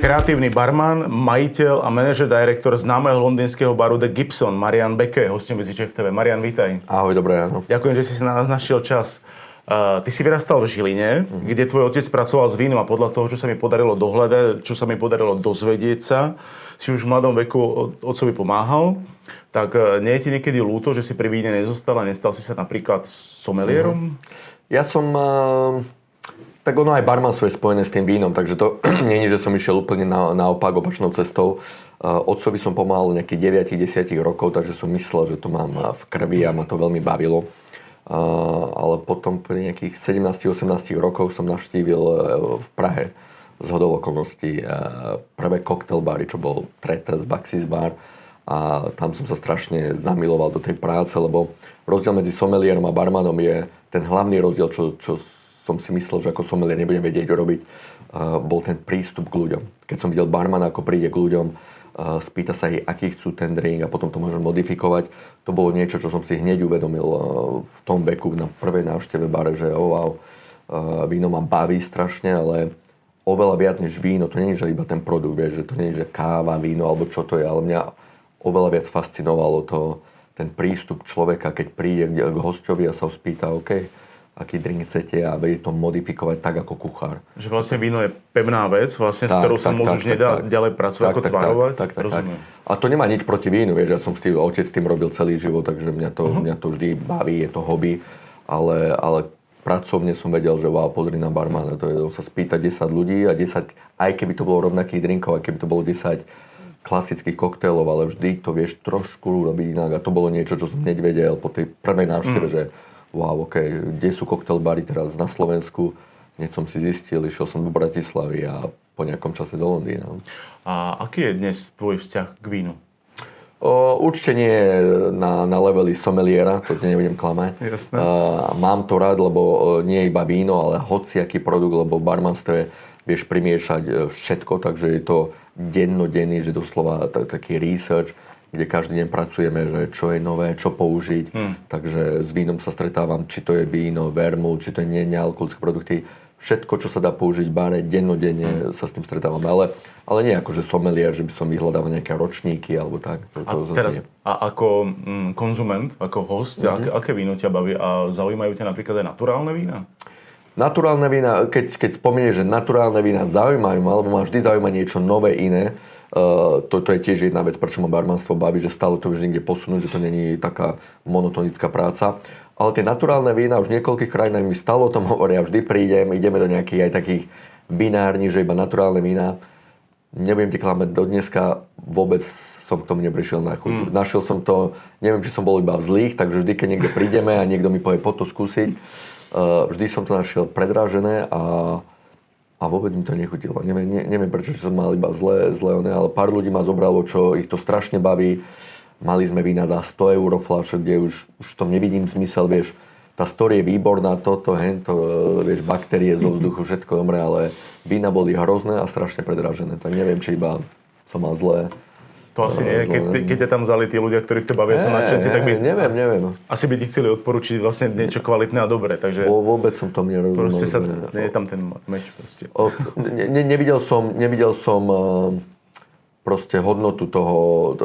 Kreatívny barman, majiteľ a manažer direktor známeho londýnskeho baru The Gibson, Marian Beke, hosťom VZČ TV. Marian, vítaj. Ahoj, dobré ráno. Ďakujem, že si našiel čas. Ty si vyrastal v Žiline, kde tvoj otec pracoval s vínom a podľa toho, čo sa mi podarilo dohľadať, čo sa mi podarilo dozvedieť sa, si už v mladom veku otcovi pomáhal. Tak nie je ti niekedy ľúto, že si pri víne nezostal a nestal si sa napríklad somelierom? Ja som... Tak ono aj barmanstvo je spojené s tým vínom, takže to nie je, že som išiel úplne naopak, opačnou cestou. Otcovi som pomáhal nejakých 9-10 rokov, takže som myslel, že to mám v krvi a ma to veľmi bavilo. Ale potom pri nejakých 17-18 rokov som navštívil v Prahe zhodou okolností prvé koktelbary, čo bol Tretes Baxis bar. A tam som sa strašne zamiloval do tej práce, lebo rozdiel medzi somelierom a barmanom je ten hlavný rozdiel, čo som si myslel, že ako somelier nebudem vedieť robiť, bol ten prístup k ľuďom. Keď som videl barmana, ako príde k ľuďom, spýta sa ich, aký chcú ten drink a potom to môžem modifikovať, to bolo niečo, čo som si hneď uvedomil v tom veku na prvej návšteve bare, že víno ma baví strašne, ale oveľa viac než víno, to nie je, že iba ten produkt, vieš, že to nie je, že káva, víno alebo čo to je, ale mňa oveľa viac fascinovalo ten prístup človeka, keď príde k hosťovi a sa ho spýta, OK, aký drink chcete a vedieť to modifikovať tak ako kuchár. Že vlastne víno je pevná vec, vlastne, s ktorou sa môžu už nedá ďalej pracovať, ako tvarovať. Tak. A to nemá nič proti vínu, vieš, ja som otec s tým robil celý život, takže mňa to vždy baví, je to hobby, ale pracovne som vedel, že pozri na barmana, to je, on sa spýta 10 ľudí a 10, aj keby to bolo rovnakých drinkov, aj keby to bolo 10 klasických koktélov, ale vždy to vieš trošku robiť inak a to bolo niečo, čo som hneď vedel po tej prvej návšteve, že OK, kde sú koktelbary teraz na Slovensku? Hneď som si zistil, išiel som do Bratislavy a po nejakom čase do Londýna. A aký je dnes tvoj vzťah k vínu? Určite nie na leveli someliera, to nebudem klamať. Jasné. Mám to rád, lebo nie je iba víno, ale hociaký produkt, lebo v barmanstve vieš primiešať všetko, takže je to dennodenný, že doslova taký research, kde každý deň pracujeme, že čo je nové, čo použiť. Takže s vínom sa stretávam, či to je víno, vermut, či to je nealkoholické produkty. Všetko, čo sa dá použiť v bare, dennodenne sa s tým stretávame. Ale nie ako, že somelier, že by som vyhľadával nejaké ročníky alebo tak. A ako konzument, ako host, aké víno ťa baví a zaujímajú ťa napríklad aj naturálne vína? Naturálne vína, keď spomenieš, že naturálne vína zaujímajú ma, alebo ma vždy zaujíma niečo nové, iné, to je tiež jedna vec, prečo ma barmanstvo baví, že stále to vieš niekde posunúť, že to není taká monotonická práca. Ale tie naturálne vína už v niekoľkých krajinách mi stále o tom hovoria, vždy prídem, ideme do nejakých aj takých vinární, že iba naturálne vína. Nebudem ti klamať, do dneska vôbec som k tomu neprišiel na chuť. Našiel som to, neviem, či som bol iba v zlých, takže vždy, keď niekde prídeme a niekto mi povie, poď to skúsiť, vždy som to našiel predrážené a vôbec mi to nechutilo. Neviem prečo som mal iba zlé, ale pár ľudí ma zobralo, čo ich to strašne baví. Mali sme vína za 100 € fľaše, kde už tom nevidím zmysel, vieš. Tá story je výborná, hento, vieš, baktérie zo vzduchu, všetko domre, ale vína boli hrozné a strašne predrážené. Tak neviem, či iba som mal zlé. To asi nie. Keď ťa tam vzali tí ľudia, ktorých to bavia, sú nadšenci, tak by... Neviem. Asi by ti chceli odporučiť vlastne niečo kvalitné a dobré, takže... Vôbec som to nerozumel. Proste nie je tam ten meč proste. Nevidel som proste hodnotu toho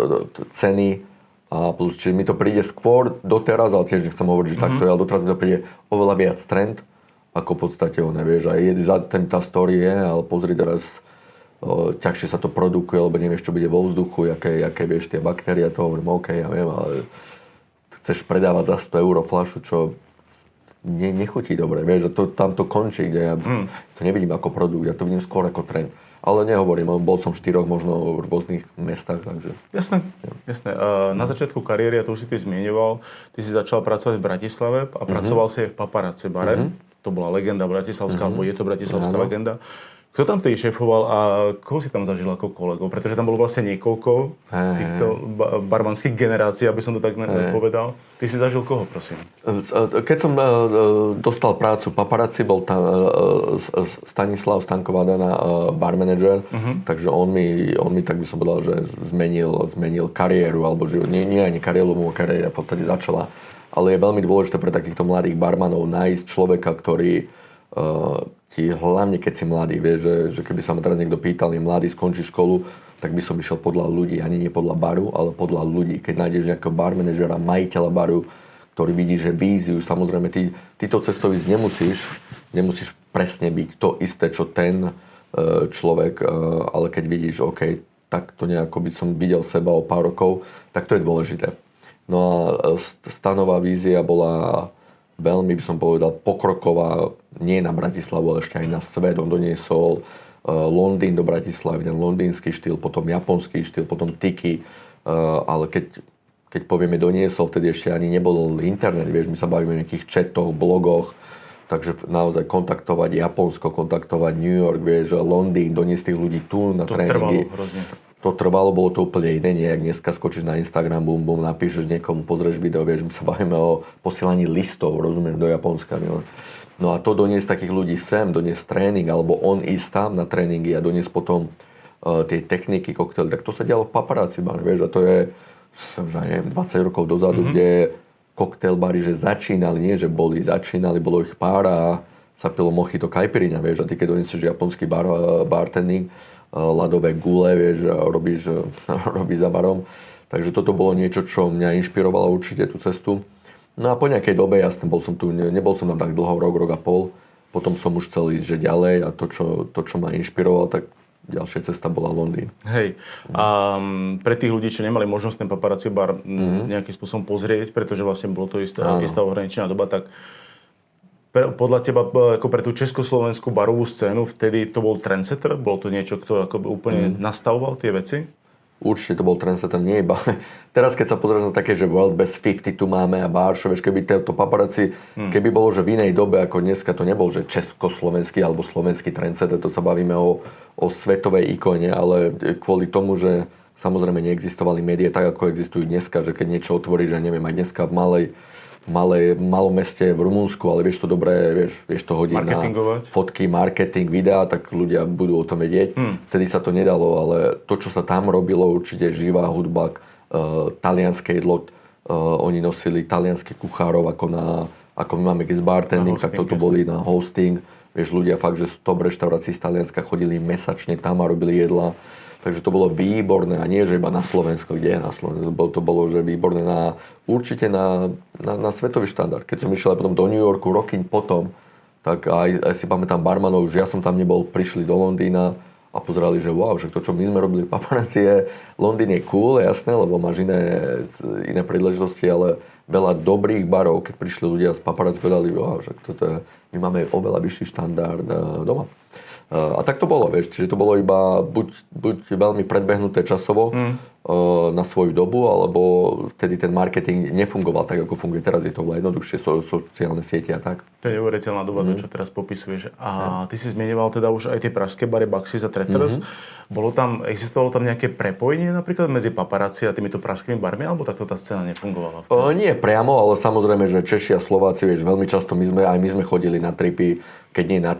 ceny a plus, či mi to príde skôr doteraz, ale tiež nechcem hovoriť, že takto je, ale doteraz mi to príde oveľa viac trend, ako v podstate vieš, aj za tá story je, ale pozri teraz, ťažšie sa to produkuje, lebo nevieš, čo bude vo vzduchu, aké vieš tie baktérie, to hovorím, OK, ja viem, ale chceš predávať za 100 € fľašu, čo nechutí dobre, vieš, a tam to končí, kde ja to nevidím ako produkt, ja to vidím skôr ako trend. Ale nehovorím, bol som v 4 možno v rôznych mestách, takže... Jasné. Na začiatku kariéry, a to už si ty zmieňoval, ty si začal pracovať v Bratislave a pracoval si aj v Paparazzi bare. To bola legenda bratislavská, alebo je to bratislavská legenda, Kto tam vtedy šéfoval a koho si tam zažil ako kolegov? Pretože tam bolo vlastne niekoľko týchto barmanských generácií, aby som to tak povedal. Ty si zažil koho, prosím? Keď som dostal prácu paparazzi, bol tam Stanislav Stankovadana, bar manager, takže on mi, tak by som povedal, že zmenil kariéru, alebo že nie ani kariéru, kariéra v podstate začala. Ale je veľmi dôležité pre takýchto mladých barmanov nájsť človeka, ktorý ti, hlavne keď si mladý, vieš, že keby sa ma teraz niekto pýtal, je mladý, skončí školu, tak by som išiel podľa ľudí, ani nie podľa baru, ale podľa ľudí. Keď nájdeš nejakého bar manažera, majiteľa baru, ktorý vidí, že víziu, samozrejme, ty to cestou ísť nemusíš presne byť to isté, čo ten človek, ale keď vidíš, OK, tak to nejako by som videl seba o pár rokov, tak to je dôležité. No a stanová vízia bola veľmi, by som povedal, pokroková, nie na Bratislavu, ale ešte aj na svet. On doniesol Londýn do Bratislavy, ten londýnsky štýl, potom japonský štýl, potom tiki. Ale keď povieme doniesol, vtedy ešte ani nebol internet, vieš, my sa bavíme o nejakých chatoch, blogoch, takže naozaj kontaktovať Japonsko, kontaktovať New York, vieš, Londýn, doniesť tých ľudí tu na tréningy. To trvalo hrozne. To trvalo, bolo to úplne iné, nie jak dneska skočíš na Instagram, bum, napíšeš niekomu, pozrieš video, vieš, my sa bavíme o posielaní listov, rozumieš, do Japonska. No a to doniesť takých ľudí sem, doniesť tréning, alebo on ísť tam na tréningy a doniesť potom tie techniky, koktely, tak to sa dialo v paparazzi bar, vieš, a to je, že neviem, 20 rokov dozadu, kde koktail bary, že začínali, nie že začínali, bolo ich pár a sa pilo mojito caipirinha, vieš, a ty keď doniesieš japonský bartending, ľadové gule, vieš, robíš za barom. Takže toto bolo niečo, čo mňa inšpirovalo určite tú cestu. No a po nejakej dobe, jasne, nebol som tam tak dlho, rok a pol. Potom som už chcel ísť že ďalej a to, čo ma inšpirovalo, tak ďalšia cesta bola Londýn. Hej. A pre tých ľudí, čo nemali možnosť ten paparazzi bar nejakým spôsobom pozrieť, pretože vlastne bolo to istá ohraničená doba, tak podľa teba, ako pre tú československú barovú scénu, vtedy to bol trendsetter? Bolo to niečo, kto ako úplne nastavoval tie veci? Určite to bol trendsetter, nie iba. Teraz, keď sa pozrieš na také, že World Best 50 tu máme a Baršo, vieš, keby to paparazzi, keby bolo, že v inej dobe ako dneska, to nebol, že československý alebo slovenský trendsetter, to sa bavíme o svetovej ikone, ale kvôli tomu, že samozrejme neexistovali médiá tak, ako existujú dneska, že keď niečo otvoríš, že neviem, aj dneska v malom meste v Rumunsku, ale vieš to dobre, vieš to hodiť na fotky, marketing, videá, tak ľudia budú o tom vedieť. Vtedy sa to nedalo, ale to, čo sa tam robilo, určite živá hudba, talianské jedlo, oni nosili talianských kuchárov, ako my máme guest bartending, tak toto boli na hosting. Vieš, ľudia fakt, že z top reštaurácií z Talianska chodili mesačne tam a robili jedla. Takže to bolo výborné a nie, že iba na Slovensku, kde je na Slovensku. To bolo, že výborné určite na svetový štandard. Keď som išiel aj potom do New Yorku, roky potom, tak aj si pamätám barmanov, že ja som tam nebol, prišli do Londýna a pozerali, že wow, že to, čo my sme robili v paparazzi, Londýn je cool, jasné, lebo máš iné príležitosti, ale veľa dobrých barov, keď prišli ľudia z paparazzi, povedali, wow, že my máme oveľa vyšší štandard doma. A tak to bolo, vieš, čiže to bolo iba buď veľmi predbehnuté časovo na svoju dobu, alebo vtedy ten marketing nefungoval tak, ako funguje teraz. Je to jednoduchšie sociálne siete a tak. To je neuveriteľná doba, to, čo teraz popisuješ. A ty si zmieňoval teda už aj tie pražské bary Baxis a Tretters. Existovalo tam nejaké prepojenie napríklad medzi paparazzi a týmito pražskými barmi, alebo takto tá scéna nefungovala? Nie priamo, ale samozrejme, že Češi a Slováci, vieš, veľmi často my sme chodili na tripy, keď nie na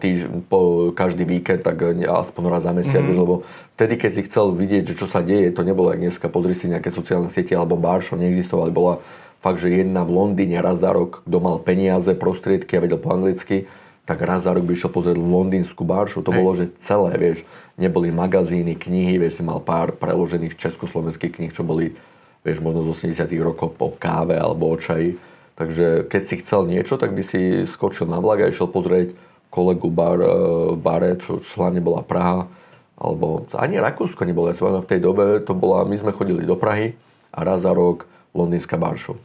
každý víkend, tak aspoň raz za mesiac, lebo vtedy, keď si chcel vidieť, že čo sa deje, to nebolo jak dneska, pozri si nejaké sociálne siete alebo Baršo, neexistovali, bola fakt, že jedna v Londýne raz za rok, kto mal peniaze, prostriedky a vedel po anglicky, tak raz za rok by išiel pozrieť londýnsku Baršu, to bolo, že celé, vieš, neboli magazíny, knihy, vieš, si mal pár preložených československých kníh, čo boli, vieš, možno z 80 rokov po káve alebo o čaji, takže keď si chcel niečo, tak by si skočil na vlak a išiel pozrieť kolegu v bare, čo hlavne bola Praha, alebo ani Rakúsko nebolo, ja si v tej dobe to bola, my sme chodili do Prahy a raz za rok londýnska Baršo.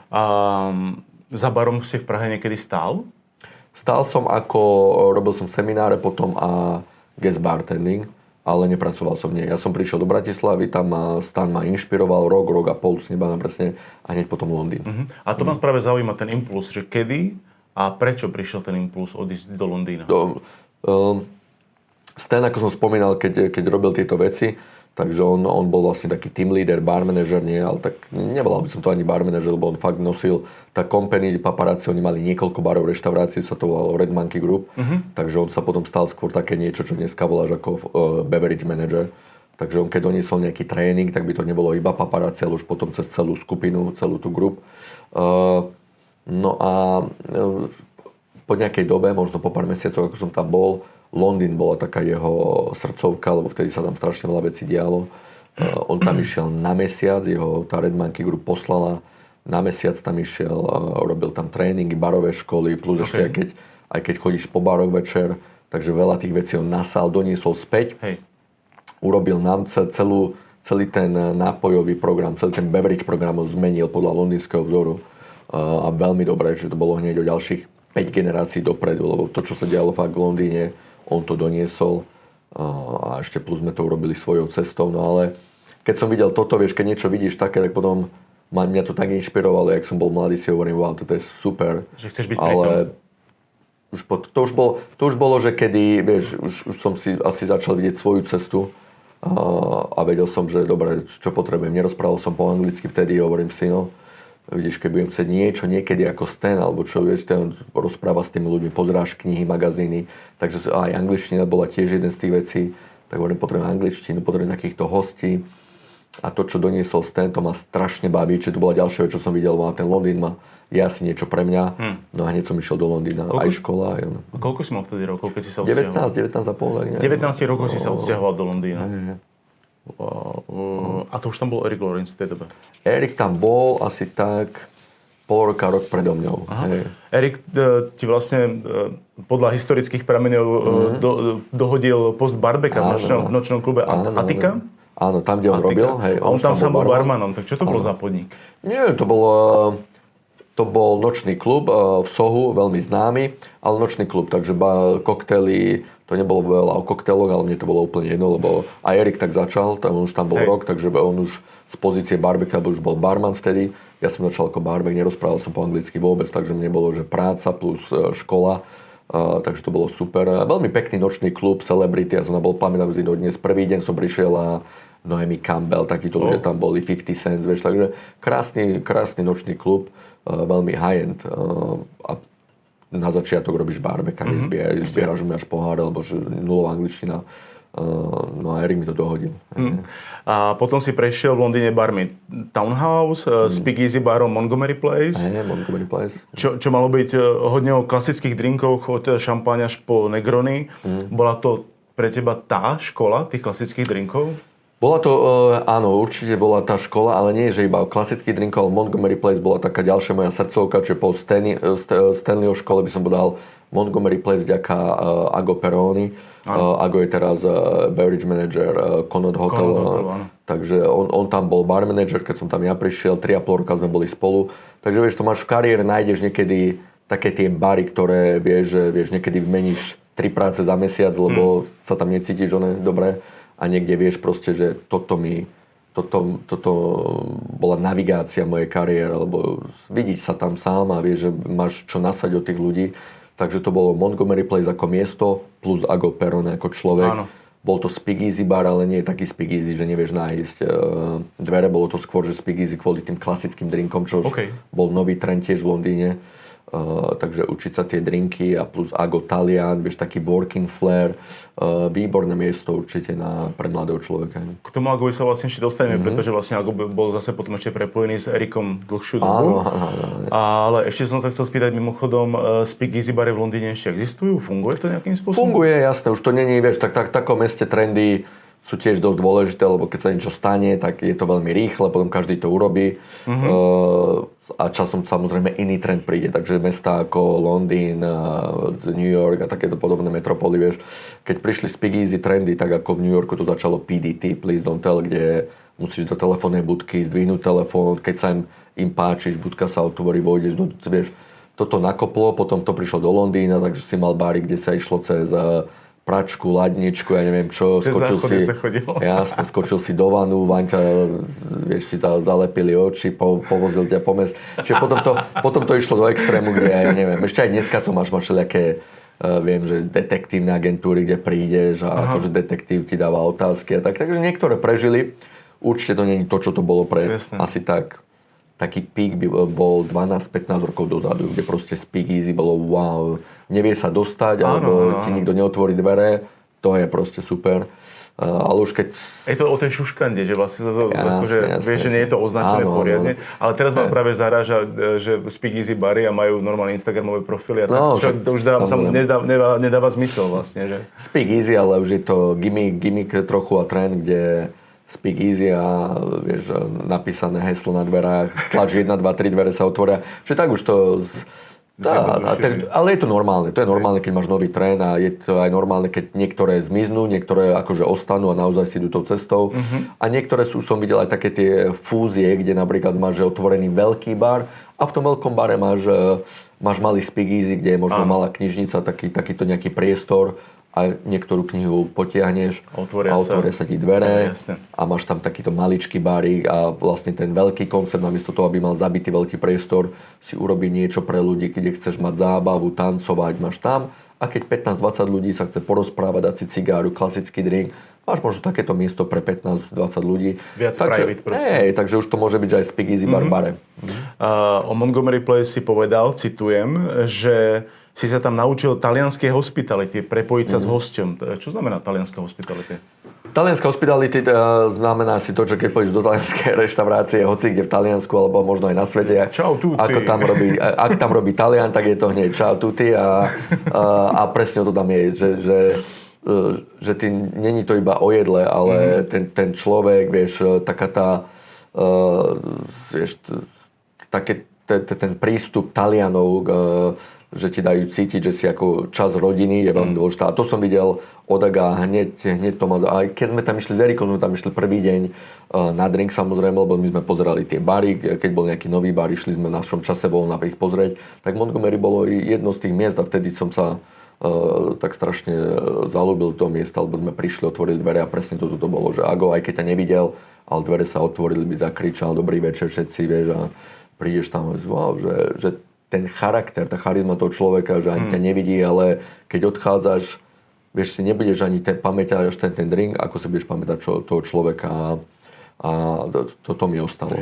A za barom si v Prahe niekedy stál? Stál som robil som semináre potom a guest bartending, ale nepracoval som nie. Ja som prišiel do Bratislavy, tam Stan ma inšpiroval rok a pol, s nebávam presne, a hneď potom Londýn. A to ma práve zaujíma ten impuls, že kedy a prečo prišiel ten impuls odísť do Londýna? Stan, ako som spomínal, keď robil tieto veci, takže on bol vlastne taký team leader, bar manager, nie, ale tak nevolal by som to ani bar manager, lebo on fakt nosil tá company, paparazzi, oni mali niekoľko barov, reštaurácií, sa to volalo Red Monkey Group, takže on sa potom stal skôr také niečo, čo dneska voláš ako beverage manager. Takže on keď doniesol nejaký tréning, tak by to nebolo iba paparazzi, ale už potom cez celú skupinu, celú tú grup. No a po nejakej dobe, možno po pár mesiacov, ako som tam bol, Londýn bola taká jeho srdcovka, lebo vtedy sa tam strašne veľa vecí dialo. On tam išiel na mesiac, tá Red Monkey Group poslala, na mesiac tam išiel, robil tam tréningy, barové školy, plus ešte aj keď chodíš po baroch večer, takže veľa tých vecí on nasal, doniesol späť. Hej. Urobil nám celý ten nápojový program, celý ten beverage program zmenil podľa londýnskeho vzoru. A veľmi dobré, že to bolo hneď o ďalších 5 generácií dopredu, lebo to, čo sa dialo fakt v Londýne, on to doniesol a ešte plus sme to urobili svojou cestou, no ale keď som videl toto, vieš, keď niečo vidíš také, tak potom mňa to tak inšpirovalo, jak som bol mladý, si hovorím, wow, toto je super. Že chceš byť ale to už bolo, že kedy, vieš, už som si asi začal vidieť svoju cestu a vedel som, že dobre, čo potrebujem. Nerozprával som po anglicky vtedy, hovorím si, no, vidíš, keď budem chcieť niečo niekedy ako Stan, alebo čo, vieš, ten rozpráva s tými ľuďmi, pozráš knihy, magazíny, takže aj angličtina bola tiež jeden z tých vecí, tak hovorím, potrebujem angličtinu, potrebujem takýchto hostí a to, čo doniesol Stan, to ma strašne baví, čiže to bola ďalšia vec, čo som videl, ten Londýn je asi niečo pre mňa, no a hneď som išiel do Londýna, aj škola. Aj a koľko si mal vtedy rokov, keď si sa odsťahoval? 19,5. 19 rokov si sa odsťahoval do Londýna. A to už tam bol Eric Lawrence v tej dobe? Erik tam bol asi tak pol roka, rok predo mňou. Erik ti vlastne podľa historických prameňov dohodil post barbeka v nočnom klube Attica? Áno, tam, kde on robil. Hej, a on tam sám bol barmanom. Tak čo to bol za podnik? Nie, to bol nočný klub v Sohu, veľmi známy, ale nočný klub, takže koktely, to nebolo veľa o koktéloch, ale mne to bolo úplne jedno, lebo aj Erik tak začal, on už tam bol rok, takže on už z pozície barbeka už bol barman vtedy. Ja som začal ako barbek, nerozprával som po anglicky vôbec, takže mne bolo, že práca plus škola, takže to bolo super. Veľmi pekný nočný klub, celebrity, ja som bol, pamätám si dodnes, prvý deň som prišiel a Noemi Campbell, takíto ľudia tam boli, 50 Cent, vieš, takže krásny nočný klub, veľmi high-end a na začiatok robíš barbeka, zbieraš umiaš pohár, alebo že nulová angličtina. No a Erik mi to dohodil. A potom si prešiel v Londýne barmi Townhouse, Speakeasy barom Montgomery Place. Montgomery Place. Čo malo byť hodne o klasických drinkoch, od šampáňa až po Negrony. Bola to pre teba tá škola tých klasických drinkov? Bola to, áno, určite bola tá škola, ale nie, že iba klasický drink, ale Montgomery Place bola taká ďalšia moja srdcovka, čiže po Stanleyho škole by som podal Montgomery Place vďaka Ago Peroni. Ago je teraz beverage manager Connaught Hotel. Takže on tam bol bar manager, keď som tam ja prišiel, 3,5 roka sme boli spolu. Takže vieš, to máš v kariére, nájdeš niekedy také tie bary, ktoré vieš, niekedy vymeníš 3 práce za mesiac, lebo sa tam necítiš dobre. A niekde vieš proste, že toto bola navigácia mojej kariéry, lebo vidíš sa tam sám a vieš, že máš čo nasať od tých ľudí. Takže to bolo Montgomery Place ako miesto, plus Ago Peroni ako človek. Áno. Bol to Speakeasy bar, ale nie je taký Speakeasy, že nevieš nájsť dvere. Bolo to skôr, že Speakeasy kvôli tým klasickým drinkom, čo už bol nový trend tiež v Londýne. Takže učiť sa tie drinky a plus Ago Talian, vieš, taký working flair, výborné miesto určite pre mladého človeka. K tomu Agovi sa vlastne ešte dostaneme, pretože vlastne Ago bol zase potom ešte prepojený s Erikom dlhšiu dobu. Áno. Ale ešte som sa chcel spýtať mimochodom, Speakeasy bary v Londýne ešte existujú? Funguje to nejakým spôsobom? Funguje, jasné, už to není, vieš, tak v takom meste trendy sú tiež dosť dôležité, lebo keď sa niečo stane, tak je to veľmi rýchle, potom každý to urobí. A časom samozrejme iný trend príde. Takže mestá ako Londýn, New York a takéto podobné metropoly, vieš, keď prišli Speakeasy trendy, tak ako v New Yorku to začalo PDT, Please Don't Tell, kde musíš do telefónnej budky zdvihnúť telefón, keď sa im páčiš, budka sa otvorí, vojdeš, vieš, toto nakoplo, potom to prišlo do Londýna, takže si mal bári, kde sa išlo cez pračku, ladničku, ja neviem čo, skočil si do vanu, Vaňťa, vieš, ti zalepili oči, povozil ťa po meste. Čiže potom to išlo do extrému, kde, ja neviem, ešte aj dneska to máš všelijaké viem, že detektívne agentúry, kde prídeš a akože detektív ti dáva otázky a tak. Takže niektoré prežili. Určite to nie je to, čo to bolo pre asi tak. Taký pík by bol 12-15 rokov dozadu, kde proste speakeasy bolo wow, nevie sa dostať, alebo ti nikto neotvorí dvere. To je proste super. Ale už keď... Je to o tej šuškande, že vlastne sa to, jasne, vieš, že nie je to označené poriadne. Ale teraz ma práve zaráža, že speakeasy bary a majú normálne Instagramové profily a tak, čo už nedáva zmysel vlastne, že? Speakeasy, ale už je to gimmick trochu a trend, kde speakeasy a vieš, napísané heslo na dverách, stlač 1, 2, 3 dvere sa otvoria. Čiže tak už to... ale je to normálne. To je normálne, keď máš nový trend a je to aj normálne, keď niektoré zmiznú, niektoré akože ostanú a naozaj si idú tou cestou. A niektoré už som videl aj také tie fúzie, kde napríklad máš otvorený veľký bar a v tom veľkom bare máš malý speakeasy, kde je možno malá knižnica, takýto nejaký priestor a niektorú knihu potiahneš a otvoria sa ti dvere a máš tam takýto maličký barík a vlastne ten veľký koncept, namiesto toho, aby mal zabitý veľký priestor, si urobí niečo pre ľudí, kde chceš mať zábavu, tancovať, máš tam a keď 15-20 ľudí sa chce porozprávať, dať si cigáru, klasický drink, máš možno takéto miesto pre 15-20 ľudí. Viac private proste. Takže už to môže byť aj speakeasy bar bare. O Montgomery Place si povedal, citujem, že si sa tam naučil talianskej hospitality, prepojiť sa s hosťom. Čo znamená talianská hospitality? Talianská hospitality znamená si to, že keď pôjdeš do talianskej reštaurácie, hoci kde v Taliansku, alebo možno aj na svete, ciao tutti. Ak tam robí Talian, tak je to hneď ciao tutti a presne to tam je, že ty, není to iba o jedle, ale ten človek, vieš, taká tá, vieš, ten prístup Talianov, že ti dajú cítiť, že si ako čas rodiny je veľmi dôležitá. A to som videl od Aga hneď to ma... Aj keď sme tam išli s Erikom, sme tam išli prvý deň na drink samozrejme, lebo my sme pozerali tie bary, keď bol nejaký nový bar, išli sme v našom čase voľna ich pozrieť, tak Montgomery bolo jedno z tých miest a vtedy som sa tak strašne zalúbil do toho miesta, lebo sme prišli, otvorili dvere a presne toto bolo, že Ago, aj keď ťa nevidel, ale dvere sa otvorili, by zakričal, dobrý večer všetci, vieš, a prídeš tam, wow, že ten charakter, tá charizma toho človeka, že ani ťa nevidí, ale keď odchádzaš, vieš, si nebudeš ani pamätať až ten drink, ako si budeš pamätať toho človeka a to mi ostalo.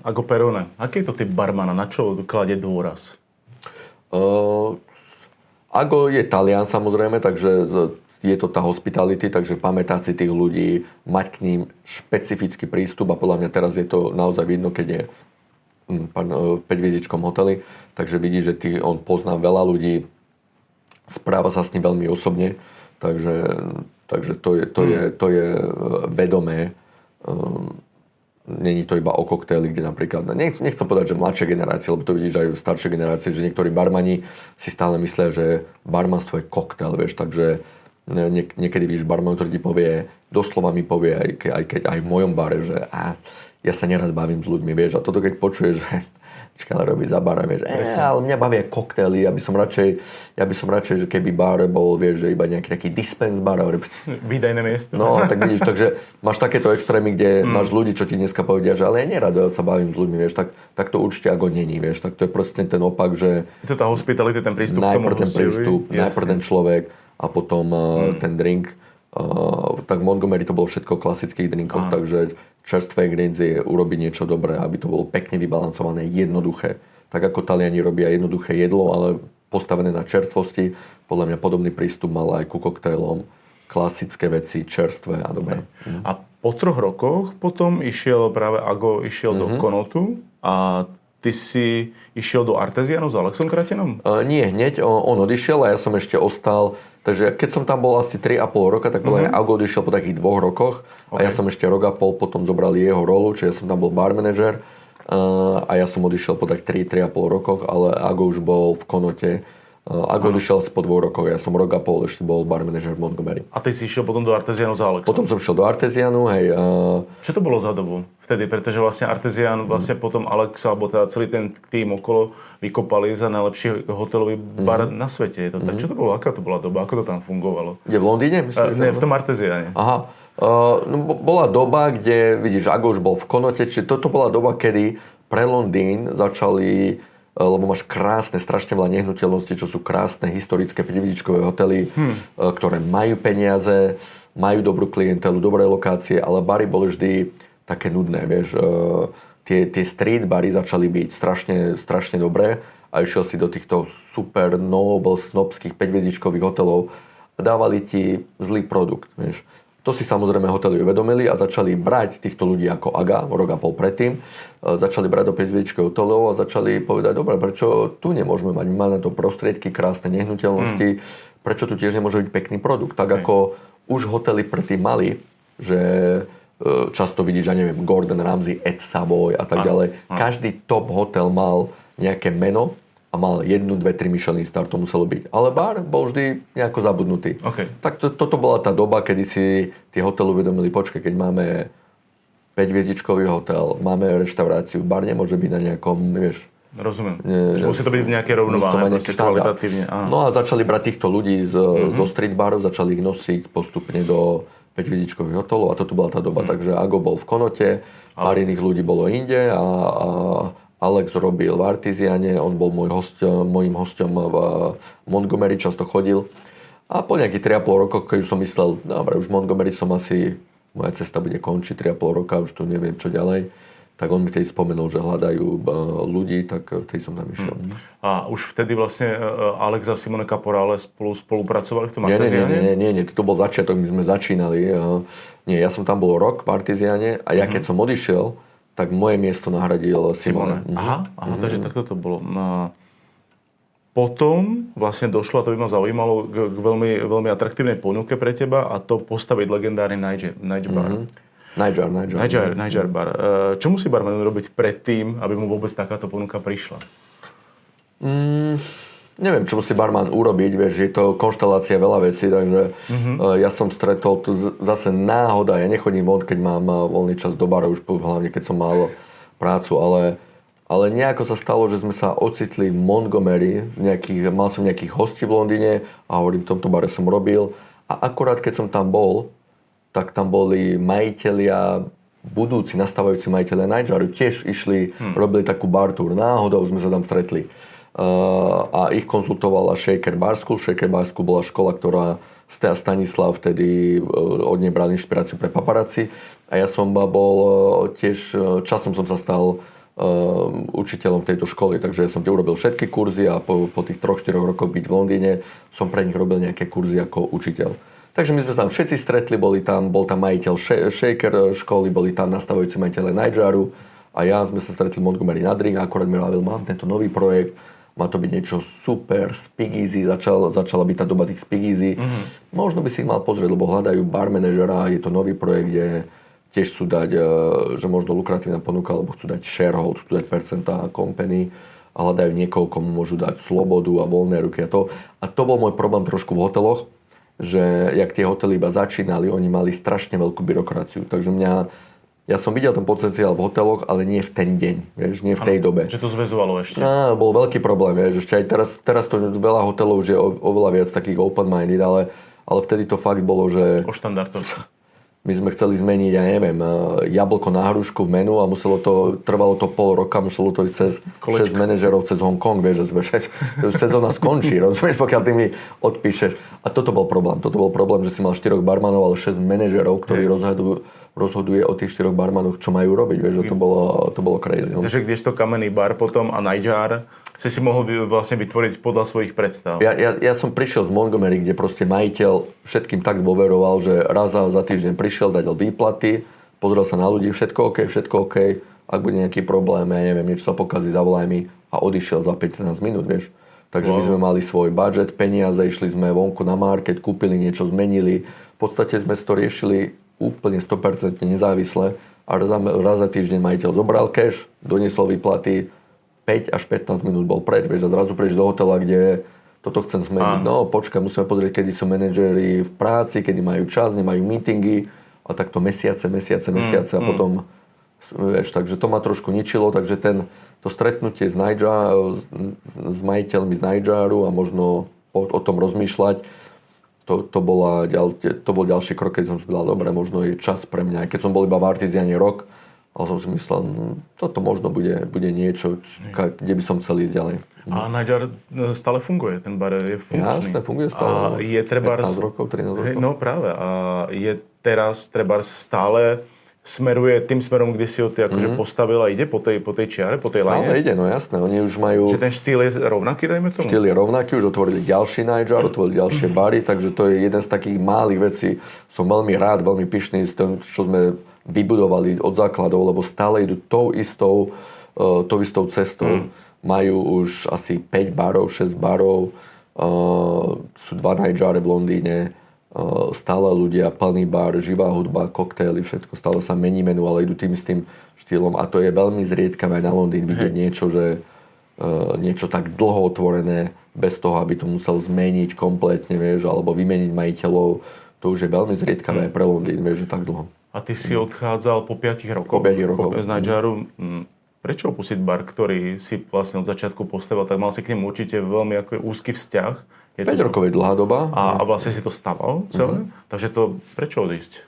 Ago Perone, aký je to typ barmana? Na čo kladie dôraz? Ago je Talian samozrejme, takže je to tá hospitality, takže pamätať si tých ľudí, mať k ním špecifický prístup a podľa mňa teraz je to naozaj vidno, keď je v 5-hviezdičkom hoteli, takže vidí, že on pozná veľa ľudí, správa sa s ním veľmi osobne, takže to je vedomé. Není to iba o koktéli, kde napríklad, nechcem povedať, že mladšia generácia, lebo to vidíš aj v staršej generácii, že niektorí barmani si stále myslia, že barmanstvo je koktél, vieš, takže niekedy vidíš barman, ktorý ti povie, doslova mi povie, aj v mojom bare, že ja sa nerad bavím s ľuďmi, vieš, a toto keď počuješ, že ale robí za barom, vieš, ale mňa bavia koktély, ja by som radšej, že keby bar bol, vieš, že iba nejaký taký dispense bar. Výdajné miesto. No, tak vidíš, takže máš takéto extrémy, kde máš ľudí, čo ti dneska povedia, že ale ja nerad sa bavím s ľuďmi, vieš, tak to určite ako není, vieš, tak to je proste ten opak, že... Je to tá hospitality, ten prístup k tomu prístup, najprv ten človek a potom ten drink. Tak v Montgomery to bolo všetko klasických drinkov, takže čerstvé ingrediencie urobiť niečo dobré, aby to bolo pekne vybalancované, jednoduché. Tak ako Taliani robia jednoduché jedlo, ale postavené na čerstvosti. Podľa mňa podobný prístup mal aj ku koktejlom. Klasické veci, čerstvé a dobré. A po 3 rokoch potom Ago išiel do Konotu a ty si išiel do Artesianu s Alexom Kratenom? Nie, hneď on odišiel a ja som ešte ostal. Takže keď som tam bol asi 3,5 roka, tak podľa mňa Ago odišiel po takých 2 rokoch a ja som ešte rok a pol potom zobral jeho rolu, čiže som tam bol bar manager a ja som odišiel po tak 3,5 rokoch, ale Ago už bol v Konote. Ago odišiel asi po 2 rokoch, ja som rok a pol ešte bol bar manager v Montgomery. A ty si išiel potom do Artesianu za Alexom? Potom som šiel do Artesianu, hej. Čo to bolo za dobu vtedy? Pretože vlastne Artesian, vlastne potom Alex, alebo teda celý ten tým okolo vykopali za najlepší hotelový bar na svete. Tak čo to bolo? Aká to bola doba? Ako to tam fungovalo? Kde v Londýne? Myslíš, ne, v tom Artesiane. Aha. Bola doba, kde, vidíš, Ago už bol v Konote, čiže toto bola doba, kedy pre Londýn začali lebo máš krásne, strašne veľa nehnuteľností, čo sú krásne historické 5-hviezdičkové hotely, ktoré majú peniaze, majú dobrú klientelu, dobré lokácie, ale bary boli vždy také nudné, vieš. Tie street bary začali byť strašne dobré a išiel si do týchto super noble, snobských 5-hviezdičkových hotelov a dávali ti zlý produkt, vieš. To si samozrejme hotely uvedomili a začali brať týchto ľudí ako AGA, rok a pol predtým. Začali brať do 5-hviezdičkových hotelov a začali povedať, dobre, prečo tu nemôžeme mať? Máme na to prostriedky, krásne nehnuteľnosti, prečo tu tiež nemôže byť pekný produkt? Tak ako už hotely predtým mali, že často vidíš, ja neviem, Gordon Ramsay, Ed Savoy a tak ďalej. Každý top hotel mal nejaké meno a mal 1, 2, 3 Michelin star, to muselo byť. Ale bar bol vždy nejako zabudnutý. Okay. Tak toto bola tá doba, kedy si tie hotely uvedomili, počkaj, keď máme 5-hviezdičkový hotel, máme reštauráciu, bar nemôže byť na nejakom, vieš... Rozumiem. Musí to byť v nejakej rovnováhe, kvalitatívne. No a začali brať týchto ľudí zo street barov, začali ich nosiť postupne do 5-hviezdičkových hotelov a toto bola tá doba. Takže Ago bol v Konote, pár iných ľudí bolo inde a Alex robil v Artiziane, on bol môjim hosťom v Montgomery, často chodil. A po nejakých 3,5 rokov, keď už som myslel, dobre, už v Montgomery som asi, moja cesta bude končiť 3,5 roka, už tu neviem čo ďalej, tak on mi vtedy spomenul, že hľadajú ľudí, tak vtedy som tam išiel. A už vtedy vlastne Alex a Simone Caporale spolupracovali v tom Artiziane? Nie, to bol začiatok, my sme začínali. Nie, ja som tam bol rok v Artiziane a ja keď som odišiel, tak moje miesto nahradil Simone. Aha, takže takto to bolo. Potom vlastne došlo, a to by ma zaujímalo, k veľmi atraktívnej ponuke pre teba a to postaviť legendárny Night Bar. Night Bar. Čo musí barman robiť predtým, aby mu vôbec takáto ponuka prišla? Neviem, čo musí barman urobiť, vieš, je to konštelácia veľa vecí, takže ja som stretol tu zase náhoda, ja nechodím von, keď mám voľný čas do bara, už hlavne keď som mal prácu, ale nejako sa stalo, že sme sa ocitli v Montgomery, mal som nejakých hostí v Londýne a hovorím, v tomto bare som robil a akorát keď som tam bol, tak tam boli majitelia, budúci nastávajúci majitelia Nightjaru, tiež išli, robili takú bar tour, náhodou sme sa tam stretli. A ich konzultovala Shaker Bar School. Shaker Bar School bola škola, ktorá Stanislav vtedy od nej bral inšpiráciu pre paparazzi. A ja som bol tiež, časom som sa stal učiteľom tejto školy, takže ja som urobil všetky kurzy a po tých 3-4 rokoch byť v Londýne som pre nich robil nejaké kurzy ako učiteľ. Takže my sme tam všetci stretli, bol tam majiteľ Shaker školy, boli tam nastavujúci majiteľe Nightjaru a ja sme sa stretli v Montgomery na drink a akorát mi hovoril, mám tento nový projekt, má to byť niečo super, speakeasy, začala byť tá doba tých speakeasy. Možno by si ich mal pozrieť, lebo hľadajú bar manažera, je to nový projekt, kde tiež chcú dať, že možno lukratívna ponuka, alebo chcú dať sharehold, chcú dať percentá company a hľadajú niekoho, komu môžu dať slobodu a voľné ruky a to. A to bol môj problém trošku v hoteloch, že jak tie hotely iba začínali, oni mali strašne veľkú byrokraciu. Takže ja som videl ten potenciál v hoteloch, ale nie v ten deň, vieš, nie v tej dobe. Že to zväzovalo ešte. Bol veľký problém, vieš, ešte aj teraz to veľa hotelov už je oveľa viac takých open-minded, ale vtedy to fakt bolo, že... O štandardov. My sme chceli zmeniť, ja neviem, jablko na hrušku v menu a trvalo to pol roka, muselo to ísť cez 6 manažerov cez Hongkong, vieš, že už sezóna skončí, rozumieš, pokiaľ ty mi odpíšeš. A toto bol problém, že si mal 4 barmanov, ale 6 manažerov, ktorí rozhoduje o tých 4 barmanoch, čo majú robiť, vieš, že to bolo crazy. No. Takže kdežto Kamenný bar potom a Nightjar si mohol vlastne vytvoriť podľa svojich predstav. Ja som prišiel z Montgomery, kde proste majiteľ všetkým tak dôveroval, že raz za týždeň prišiel, dal výplaty, pozrel sa na ľudí, všetko OK, ak bude nejaký problém, ja neviem, niečo sa pokazí, zavolaj mi a odišiel za 15 minút, vieš. Takže my sme mali svoj budget, peniaze, išli sme vonku na market, kúpili niečo, zmenili. V podstate sme to riešili úplne 100% nezávisle a raz za týždeň majiteľ zobral cash, doniesol výplaty, 5 až 15 minút bol preč, vieš, a zrazu preč do hotela, kde toto chcem zmeniť. No, počkaj, musíme pozrieť, kedy sú manažéri v práci, kedy majú čas, nemajú meetingy a takto mesiace a potom, vieš, takže to ma trošku ničilo, takže to stretnutie s majiteľmi z Nightjaru a možno o tom rozmýšľať, to bol ďalší krok, keď som si povedal, dobre, možno je čas pre mňa. Keď som bol iba v Artiziane rok, Ale som si myslel, toto možno bude niečo, kde by som chcel ísť ďalej. A Niger stále funguje, ten bar je funkčný. Jasne, funguje stále. A je trebárs 15 rokov, 13 rokov. No práve. A je teraz trebárs stále smeruje tým smerom, kde si ho ty akože postavil a ide po tej čiare, po tej line? Stále ide, no jasné. Oni už majú... Čiže ten štýl je rovnaký, dajme tomu? Štýl je rovnaký, už otvorili ďalší Niger, otvorili ďalšie bary, takže to je jeden z takých malých vecí. Som veľmi rád, veľmi pyšný z toho, čo sme vybudovali od základov, lebo stále idú tou istou cestou. Majú už asi 5 barov, 6 barov, sú 2 Nigery v Londýne, stále ľudia, plný bar, živá hudba, koktély, všetko, stále sa mení menu, ale idú tým istým štýlom a to je veľmi zriedkavé na Londýn vidieť niečo, že niečo tak dlho otvorené, bez toho, aby to musel zmeniť kompletne, vieš, alebo vymeniť majiteľov, to už je veľmi zriedkavé pre Londýn, vieš, že tak dlho. A ty si odchádzal po 5 rokoch? Po 5 rokoch. Z Nigeru. Prečo opustiť bar, ktorý si vlastne od začiatku postavil, tak mal si k nemu určite veľmi ako úzky vzťah. 5 rokov je dlhá doba. A vlastne si to staval celé? Takže to, prečo odísť?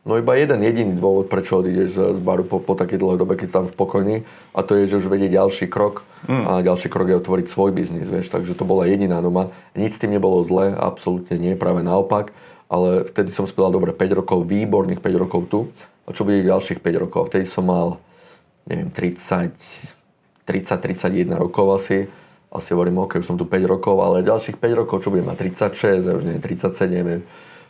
No iba jeden jediný dôvod, prečo odídeš z baru po takej dlhej dobe, keď tam spokojný, a to je, že už vedie ďalší krok a ďalší krok je otvoriť svoj biznis, vieš, takže to bola jediná doba. Nic s tým nebolo zlé, absolútne nie, práve naopak, ale vtedy som spieval dobre 5 rokov, výborných 5 rokov tu, a čo bude ďalších 5 rokov? Vtedy som mal, neviem, 30-31 rokov asi hovorím, ok, už som tu 5 rokov, ale ďalších 5 rokov, čo budem mať 36, ja už neviem, 37,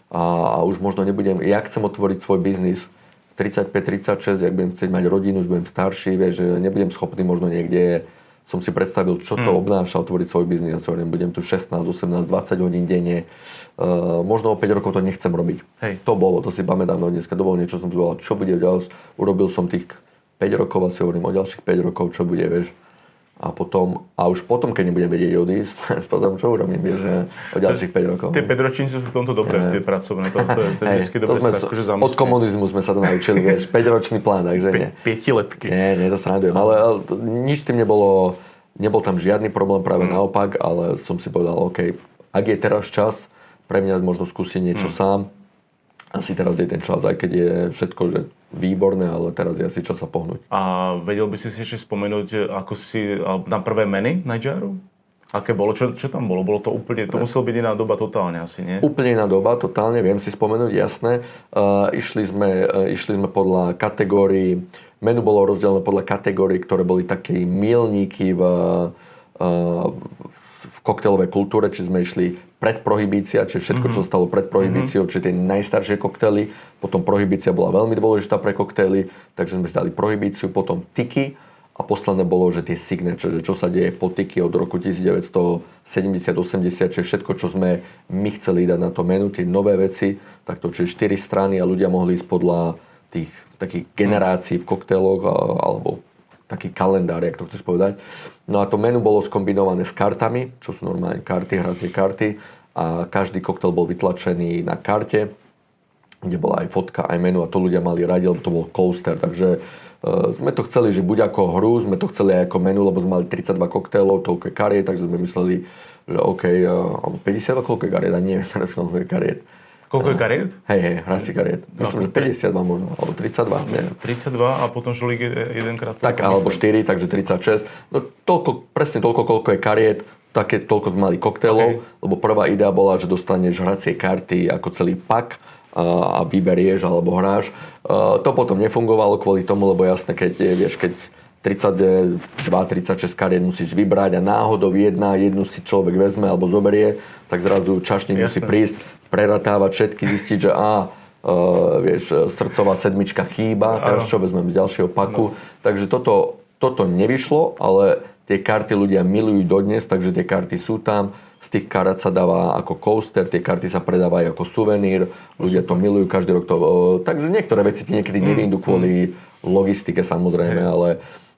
a už možno nebudem, ja chcem otvoriť svoj biznis 35-36, jak budem chcieť mať rodinu, už budem starší, vieš, že nebudem schopný možno niekde, som si predstavil, čo to obnáša otvoriť svoj biznis, ja si hovorím, budem tu 16, 18, 20 hodín denne, možno o 5 rokov to nechcem robiť. Hej. To si pamätám, no dneska to bolo niečo, som si povedal, čo bude ďalšie, urobil som tých 5 rokov a si hovorím, o ďalších 5 rokov, čo bude, vieš. A už potom, keď nebudem vedieť odísť, potom čo urobím, vieš, o ďalších 5 rokov. Tie 5 ročníci sú v tomto dobré, tie pracovné. To je vždycky dobre sa akože zamyslieť. Od komunizmu sme sa to naučili, vieš, 5-ročný plán, takže nie. 5-letky. Nie, to srandujem, ale nič s tým nebol tam žiadny problém, práve naopak, ale som si povedal, OK, ak je teraz čas, pre mňa možno skúsiť niečo sám, asi teraz je ten čas, aj keď je všetko, že výborné, ale teraz je asi čas sa pohnúť. A vedel by si ešte spomenúť, ako si na prvé meny Nigeru? Aké bolo? Čo tam bolo? Bolo to úplne, to muselo byť iná doba totálne asi, nie? Úplne iná doba, totálne, viem si spomenúť, jasné. Išli sme podľa kategórií, menu bolo rozdelené podľa kategórií, ktoré boli také milníky v koktejlovej kultúre, či sme išli pred prohibícia, čiže všetko, čo stalo pred prohibíciou, čiže tie najstaršie koktely, potom prohibícia bola veľmi dôležitá pre koktejly, takže sme si dali prohibíciu, potom tiki a posledné bolo, že tie signature, že čo sa deje po tiki od roku 1970-80, čiže všetko, čo sme my chceli dať na to menu, tie nové veci, takto, čiže 4 strany a ľudia mohli ísť podľa tých takých generácií v koktejloch alebo taký kalendár, jak to chceš povedať. No a to menu bolo skombinované s kartami, čo sú normálne karty, hracie karty a každý koktail bol vytlačený na karte, kde bola aj fotka, aj menu a to ľudia mali radi, lebo to bol coaster, takže sme to chceli, že buď ako hru, sme to chceli aj ako menu, lebo sme mali 32 koktailov, toľko je kariet, takže sme mysleli, že OK, 50, koľko je kariet, a nie, teraz koľko je kariet. Koľko je kariet? Hej, hrací kariet. Myslím, že 52 možno, alebo 32, neviem. 32 a potom žolík jedenkrát. Tak, alebo 4, takže 36. No presne toľko, koľko je kariet, toľko sme mali koktejlov, lebo prvá idea bola, že dostaneš hracie karty ako celý pak a vyberieš alebo hráš. To potom nefungovalo kvôli tomu, lebo jasne, keď 32-36 kariet musíš vybrať a náhodou jednu si človek vezme alebo zoberie, tak zrazu čašník musí prísť, preratávať všetky, zistiť, že srdcová sedmička chýba, teraz čo vezmem z ďalšieho paku. Takže toto nevyšlo, ale tie karty ľudia milujú dodnes, takže tie karty sú tam. Z tých kart sa dáva ako coaster, tie karty sa predávajú ako suvenír, ľudia to milujú, každý rok to... Takže niektoré veci ti niekedy nevyjdú kvôli logistike samozrejme,